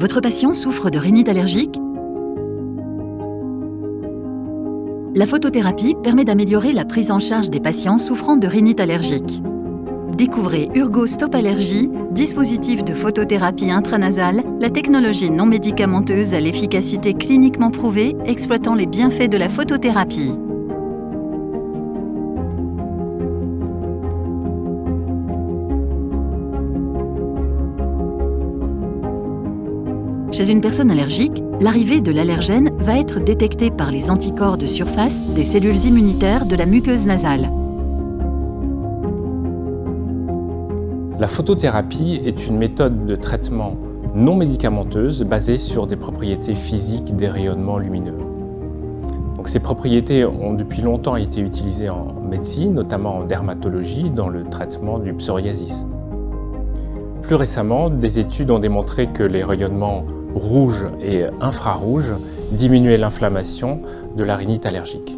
Votre patient souffre de rhinite allergique? La photothérapie permet d'améliorer la prise en charge des patients souffrant de rhinite allergique. Découvrez Urgo Stop Allergie, dispositif de photothérapie intranasale, la technologie non médicamenteuse à l'efficacité cliniquement prouvée, exploitant les bienfaits de la photothérapie. Chez une personne allergique, l'arrivée de l'allergène va être détectée par les anticorps de surface des cellules immunitaires de la muqueuse nasale. La photothérapie est une méthode de traitement non médicamenteuse basée sur des propriétés physiques des rayonnements lumineux. Donc, ces propriétés ont depuis longtemps été utilisées en médecine, notamment en dermatologie, dans le traitement du psoriasis. Plus récemment, des études ont démontré que les rayonnements rouge et infrarouge diminuaient l'inflammation de la rhinite allergique.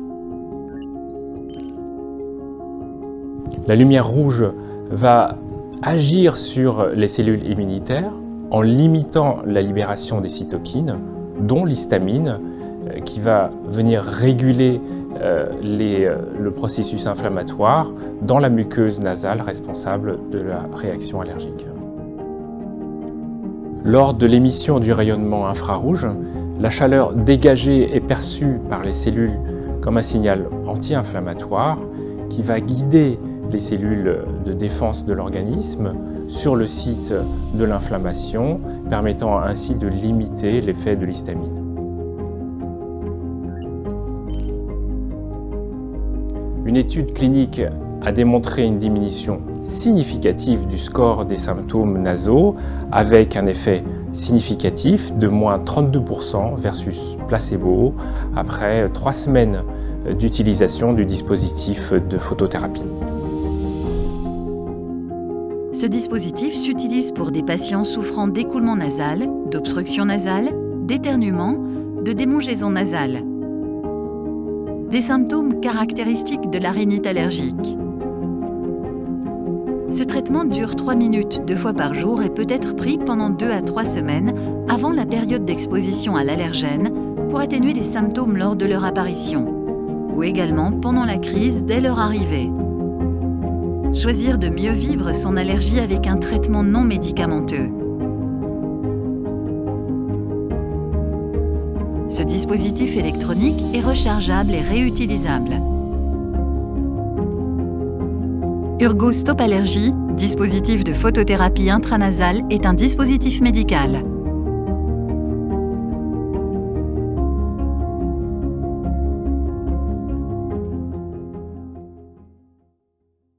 La lumière rouge va agir sur les cellules immunitaires en limitant la libération des cytokines, dont l'histamine, qui va venir réguler le processus inflammatoire dans la muqueuse nasale responsable de la réaction allergique. Lors de l'émission du rayonnement infrarouge, la chaleur dégagée est perçue par les cellules comme un signal anti-inflammatoire qui va guider les cellules de défense de l'organisme sur le site de l'inflammation, permettant ainsi de limiter l'effet de l'histamine. Une étude clinique a démontré une diminution significative du score des symptômes nasaux avec un effet significatif de moins 32% versus placebo après 3 semaines d'utilisation du dispositif de photothérapie. Ce dispositif s'utilise pour des patients souffrant d'écoulement nasal, d'obstruction nasale, d'éternuement, de démangeaison nasale. Des symptômes caractéristiques de la rhinite allergique. Ce traitement dure 3 minutes 2 fois par jour et peut être pris pendant 2 à 3 semaines avant la période d'exposition à l'allergène pour atténuer les symptômes lors de leur apparition, ou également pendant la crise dès leur arrivée. Choisir de mieux vivre son allergie avec un traitement non médicamenteux. Ce dispositif électronique est rechargeable et réutilisable. Urgo Stop Allergie, dispositif de photothérapie intranasale, est un dispositif médical.